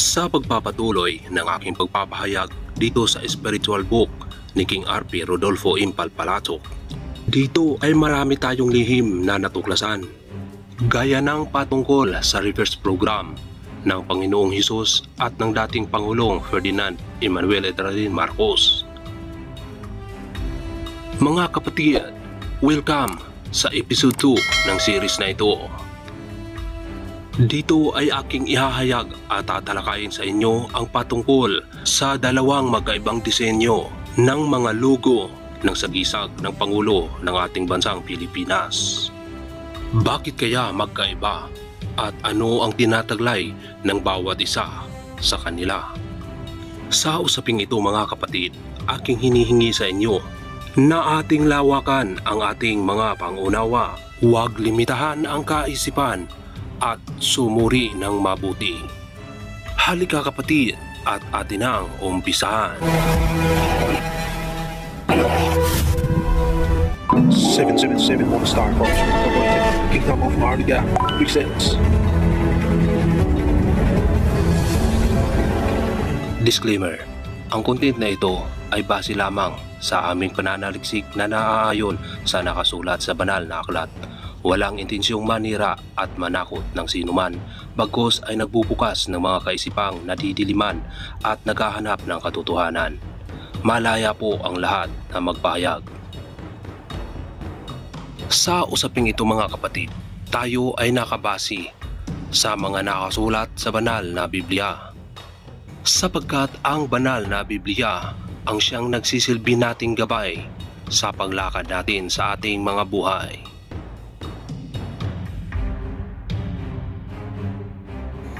Sa pagpapatuloy ng aking pagpapahayag dito sa spiritual book ni King RP Rodolfo Impalpalatok, dito ay marami tayong lihim na natuklasan, gaya ng patungkol sa reverse program ng Panginoong Hesus at ng dating Pangulong Ferdinand Emmanuel Edradin Marcos. Mga kapatid, welcome sa episode 2 ng series na ito. Dito ay aking ihahayag at tatalakayin sa inyo ang patungkol sa dalawang magkaibang disenyo ng mga logo ng sagisag ng Pangulo ng ating bansang Pilipinas. Bakit kaya magkaiba at ano ang tinataglay ng bawat isa sa kanila? Sa usaping ito mga kapatid, aking hinihingi sa inyo na ating lawakan ang ating mga pangunawa. Huwag limitahan ang kaisipan at sumuri ng mabuti. Halika kapatid at atin ang umpisahan. 777 One Star Corps appointed Kingdom of Marliga presents. Disclaimer: ang content na ito ay base lamang sa aming pananaliksik na naaayon sa nakasulat sa banal na aklat. Walang intensyong manira at manakot ng sinuman, bagkus ay nagbubukas ng mga kaisipang nadidiliman at naghahanap ng katotohanan. Malaya po ang lahat na magpahayag. Sa usaping ito mga kapatid, tayo ay nakabase sa mga nakasulat sa banal na Biblia. Sapagkat ang banal na Biblia ang siyang nagsisilbi nating gabay sa paglakad natin sa ating mga buhay.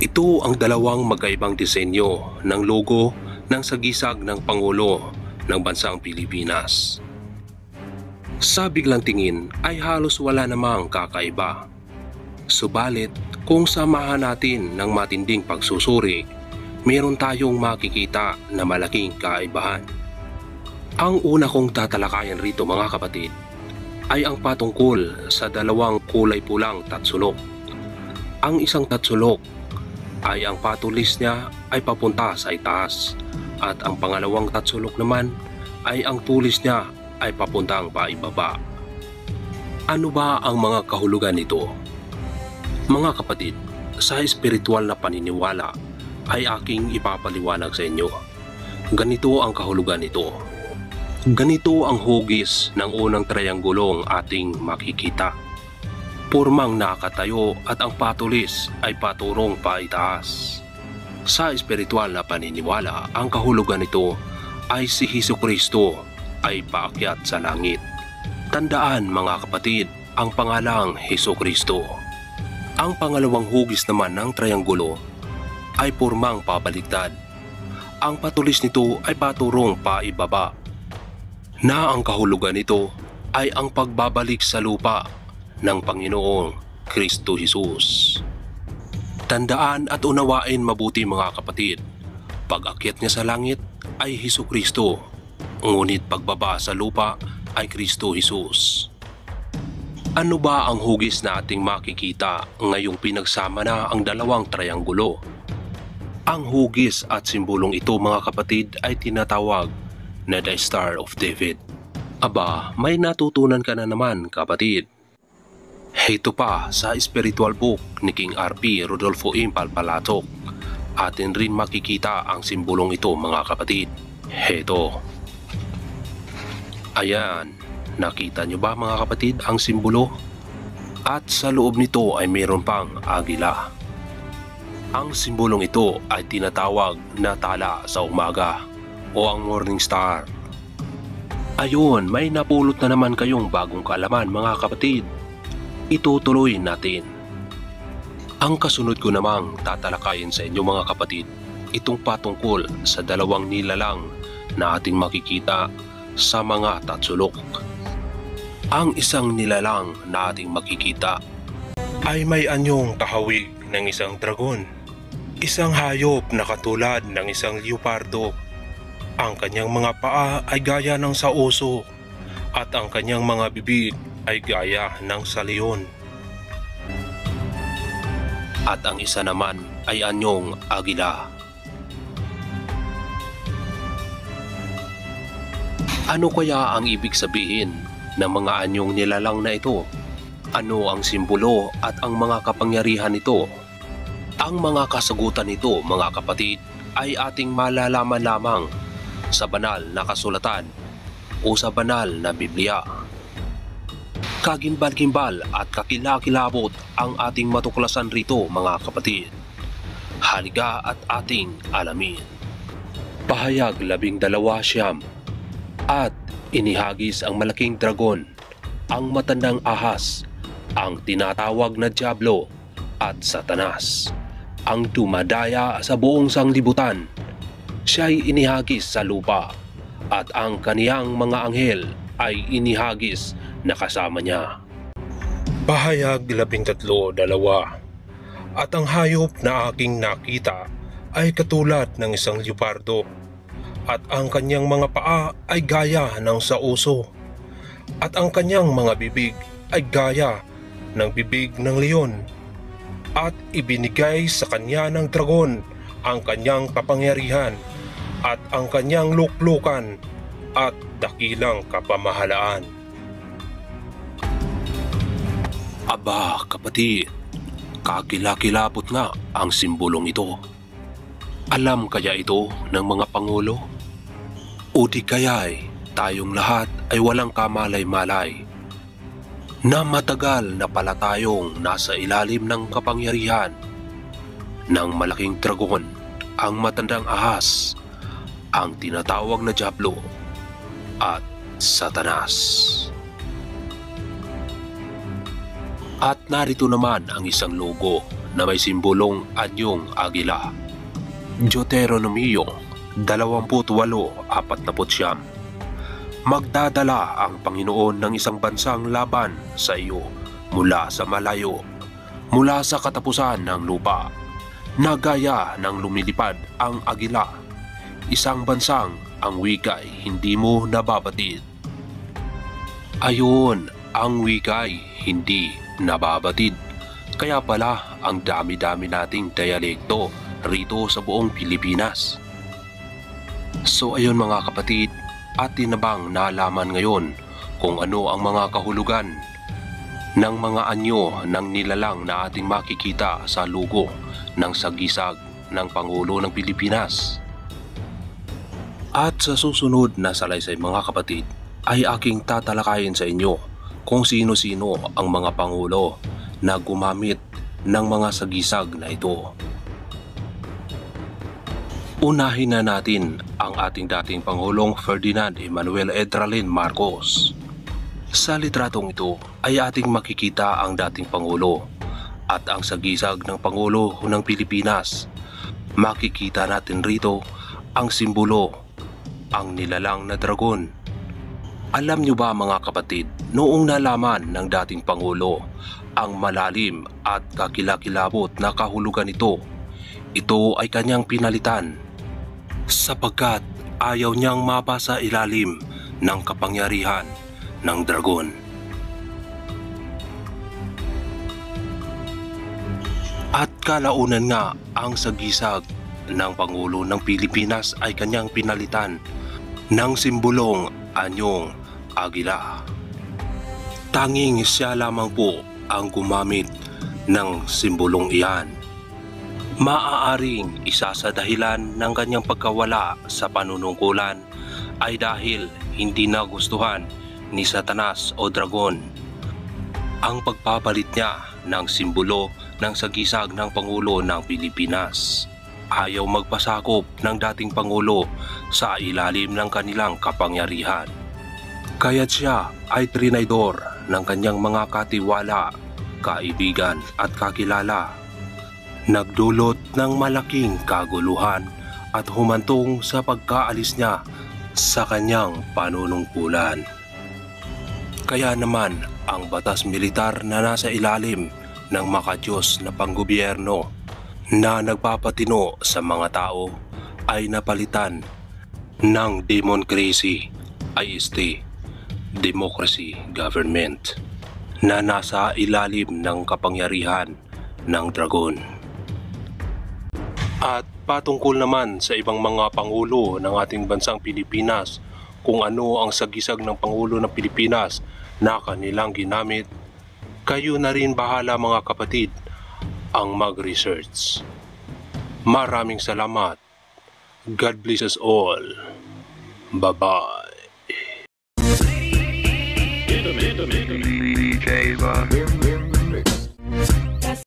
Ito ang dalawang magkaibang disenyo ng logo ng sagisag ng Pangulo ng bansang Pilipinas. Sa biglang tingin ay halos wala namang kakaiba. Subalit kung samahan natin ng matinding pagsusuri, meron tayong makikita na malaking kaibahan. Ang una kong tatalakayan rito mga kapatid ay ang patungkol sa dalawang kulay pulang tatsulok. Ang isang tatsulok ay ang patulis niya ay papunta sa itaas at ang pangalawang tatsulok naman ay ang tulis niya ay papuntang paibaba. Ano ba ang mga kahulugan nito? Mga kapatid, sa espiritual na paniniwala ay aking ipapaliwanag sa inyo. Ganito ang kahulugan nito. Ganito ang hugis ng unang trianggulong ating makikita. Pormang nakatayo at ang patulis ay paturong paitaas. Sa espiritual na paniniwala, ang kahulugan nito ay si Hesukristo ay paakyat sa langit. Tandaan mga kapatid ang pangalang Hesukristo. Ang pangalawang hugis naman ng trianggulo ay pormang pabaliktad. Ang patulis nito ay paturong paibaba, na ang kahulugan nito ay ang pagbabalik sa lupa ng Panginoong Kristo Jesus. Tandaan at unawain mabuti mga kapatid, pag-akyat niya sa langit ay Hesukristo, ngunit pagbaba sa lupa ay Kristo Jesus. Ano ba ang hugis na ating makikita ngayong pinagsama na ang dalawang trianggulo? Ang hugis at simbolong ito mga kapatid ay tinatawag na The Star of David. Aba, may natutunan ka na naman kapatid. Ito pa sa spiritual book ni King RP Rodolfo Impalpalatok, atin rin makikita ang simbolong ito mga kapatid. Heto. Ayan, nakita nyo ba mga kapatid ang simbolo? At sa loob nito ay mayroon pang agila. Ang simbolong ito ay tinatawag na tala sa umaga o ang morning star. Ayun, may napulot na naman kayong bagong kaalaman mga kapatid. Itutuloy natin. Ang kasunod ko namang tatalakayin sa inyo mga kapatid, itong patungkol sa dalawang nilalang na ating makikita sa mga tatsulok. Ang isang nilalang na ating makikita ay may anyong kahawig ng isang dragon, isang hayop na katulad ng isang leopardo. Ang kanyang mga paa ay gaya ng sa oso at ang kanyang mga bibig ay gaya ng sa leon. At ang isa naman ay anyong agila. Ano kaya ang ibig sabihin ng mga anyong nilalang na ito? Ano ang simbolo at ang mga kapangyarihan nito? Ang mga kasagutan nito, mga kapatid, ay ating malalaman lamang sa banal na kasulatan o sa banal na Biblia. Kagimbal-gimbal at kakilakilabot ang ating matuklasan rito, mga kapatid. Halika at ating alamin. Pahayag 12:9. At inihagis ang malaking dragon, ang matandang ahas, ang tinatawag na Diablo at Satanas, ang dumadaya sa buong sanglibutan. Siya'y inihagis sa lupa at ang kaniyang mga anghel ay inihagis na kasama niya. Pahayag 13:2. At ang hayop na aking nakita ay katulad ng isang leopardo, at ang kanyang mga paa ay gaya ng sauso, at ang kanyang mga bibig ay gaya ng bibig ng leon, at ibinigay sa kanya ng dragon ang kanyang kapangyarihan at ang kanyang luklukan at dakilang kapamahalaan. Aba, kapatid, kakilakilabot nga ang simbolong ito. Alam kaya ito ng mga pangulo? O di kaya'y tayong lahat ay walang kamalay-malay na matagal na pala tayong nasa ilalim ng kapangyarihan ng malaking dragon, ang matandang ahas, ang tinatawag na Diablo at Satanas. At narito naman ang isang logo na may simbolong anyong agila. Deuteronomio 28:49. Magdadala ang Panginoon ng isang bansang laban sa iyo mula sa malayo, mula sa katapusan ng lupa, na gaya ng lumilipad ang agila, isang bansang ang wika'y hindi mo nababatid. Ayun, ang wika'y hindi nababatid. Kaya pala ang dami-dami nating dialekto rito sa buong Pilipinas. So ayun mga kapatid, atin na bang nalaman ngayon kung ano ang mga kahulugan ng mga anyo ng nilalang na ating makikita sa logo ng sagisag ng Pangulo ng Pilipinas? At sa susunod na salaysay mga kapatid, ay aking tatalakayin sa inyo kung sino-sino ang mga pangulo na gumamit ng mga sagisag na ito. Unahin na natin ang ating dating Pangulong Ferdinand Emmanuel Edralin Marcos. Sa litratong ito ay ating makikita ang dating Pangulo at ang sagisag ng Pangulo ng Pilipinas. Makikita natin rito ang simbolo, ang nilalang na dragon. Alam nyo ba mga kapatid, noong nalaman ng dating Pangulo ang malalim at kakilakilabot na kahulugan nito, ito ay kanyang pinalitan sapagkat ayaw niyang mapasa ilalim ng kapangyarihan ng dragon. At kalaunan nga ang sagisag ng Pangulo ng Pilipinas ay kanyang pinalitan ng simbolong anyong agila. Tanging siya lamang po ang gumamit ng simbolong iyan. Maaaring isa sa dahilan ng kanyang pagkawala sa panunungkulan ay dahil hindi nagustuhan ni Satanas o dragon ang pagpapalit niya ng simbolo ng sagisag ng Pangulo ng Pilipinas. Ayaw magpasakop ng dating Pangulo sa ilalim ng kanilang kapangyarihan. Kaya't siya ay trinaydor ng kanyang mga katiwala, kaibigan at kakilala. Nagdulot ng malaking kaguluhan at humantong sa pagkaalis niya sa kanyang panunungkulan. Kaya naman ang batas militar na nasa ilalim ng makadiyos na panggobyerno na nagpapatino sa mga tao ay napalitan ng democracy, IST, democracy government, na nasa ilalim ng kapangyarihan ng dragon. At patungkol naman sa ibang mga pangulo ng ating bansang Pilipinas kung ano ang sagisag ng Pangulo ng Pilipinas na kanilang ginamit, kayo na rin bahala mga kapatid ang mag-research. Maraming salamat. God bless us all. Bye-bye. DJ Love.